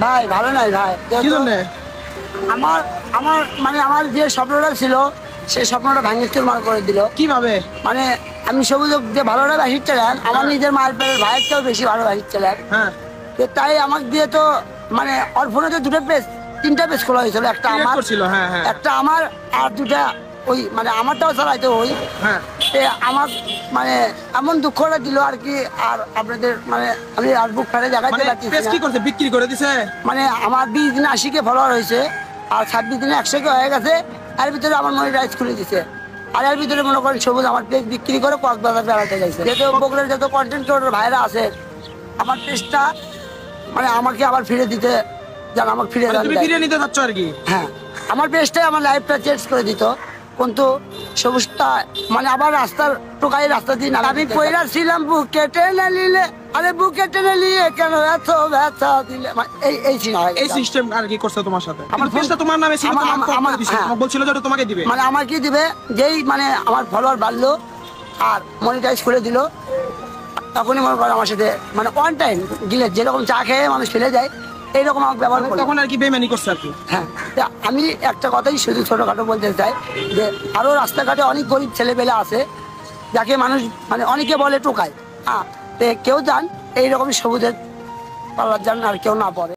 ভাই ভালো নাই ভাই। কি জন্য? আমার আমার মানে আমার যে স্বপ্নটা ছিল সেই স্বপ্নটা ভাঙে চুরমার করে দিল। কিভাবে? মানে আমি সবুজ যে ভালোটা বাসিচ্ছিলেন আমার নিজের মায়ের পেটের ভাইয়ের চেয়েও বেশি ভালো বাসিচ্ছিলেন। হ্যাঁ, তো তাই আমাকে দিয়ে তো মানে ওর ফোনে তো দুটো পেজ তিনটা পেজ খোলা হয়েছিল, একটা Create আমার করছিল, হ্যাঁ, হ্যাঁ। একটা আমার আর দুটা ওই মানে আমারটাও চালাইতো ওই। হ্যাঁ, আমার মানে এমন দুঃখটা দিল আর কি। আর আপনাদের মানে আমি আর বুক ফেলে দেখাইতে মানে পারছি পেজ কি করছে? বিক্রি করে দিছে? মানে আমার 20 দিনে 80 কে ফলোয়ার হয়েছে আর 26 দিনে 100 কে হয়ে গেছে। এর ভিতরে আমার মনিটাইজ খুলে দিছে। আর এর ভিতরে মনে করেন সবুজ আমার পেজ বিক্রি করে কক্সবাজার বেড়াতে গেছে। যেহেতু বগুড়ার যত কন্টেন্ট ক্রিয়েটর ভাইরা আছে আমার পেজটা মানে আমাকে আবার ফিরে দিতে যেন আমাকে ফিরে মানে দেন তুমি দেয়। ফিরিয়ে নিতে চাচ্ছ আর কি? হ্যাঁ আমার পেজটাই আমার লাইফটা চেঞ্জ করে দিত। কিন্তু সবুজটা মানে আবার রাস্তার টোকাই রাস্তা দিন আমি পয়লা ছিলাম বুকে টেনে নিলে আরে বুকে টেনে নিয়ে কেন এত ব্যথা দিলে এই ছিল এই সিস্টেম আর কি করছে তোমার সাথে? আমার আমার পেজটা তোমার নামে ছিল, আমার- তোমার নাম আমার- করে দিছে। হ্যাঁ। তোমাকে বলছিল যে ওটা তোমাকে দিবে। মানে আমার কি দিবে যেই মানে আমার ফলোয়ার বাড়লো আর মনিটাইজ করে দিল তখনই মনে করো আমার সাথে মানে ওয়ান টাইম গিলে যেরকম চা খেয়ে মানুষ ফেলে যায় এইরকম আমাকে ব্যবহার করলো। তখন আর কি বেমানি করছে আর কি? হ্যাঁ তা আমি একটা কথাই শুধু ছোটখাটো বলতে চাই যে আরো রাস্তাঘাটে অনেক গরিব ছেলেপেলে আছে যাকে মানুষ মানে অনেকে বলে টোকায়। হ্যাঁ কেউ যান এইরকম সবুজের পাল্লার যান আর কেউ না পড়ে।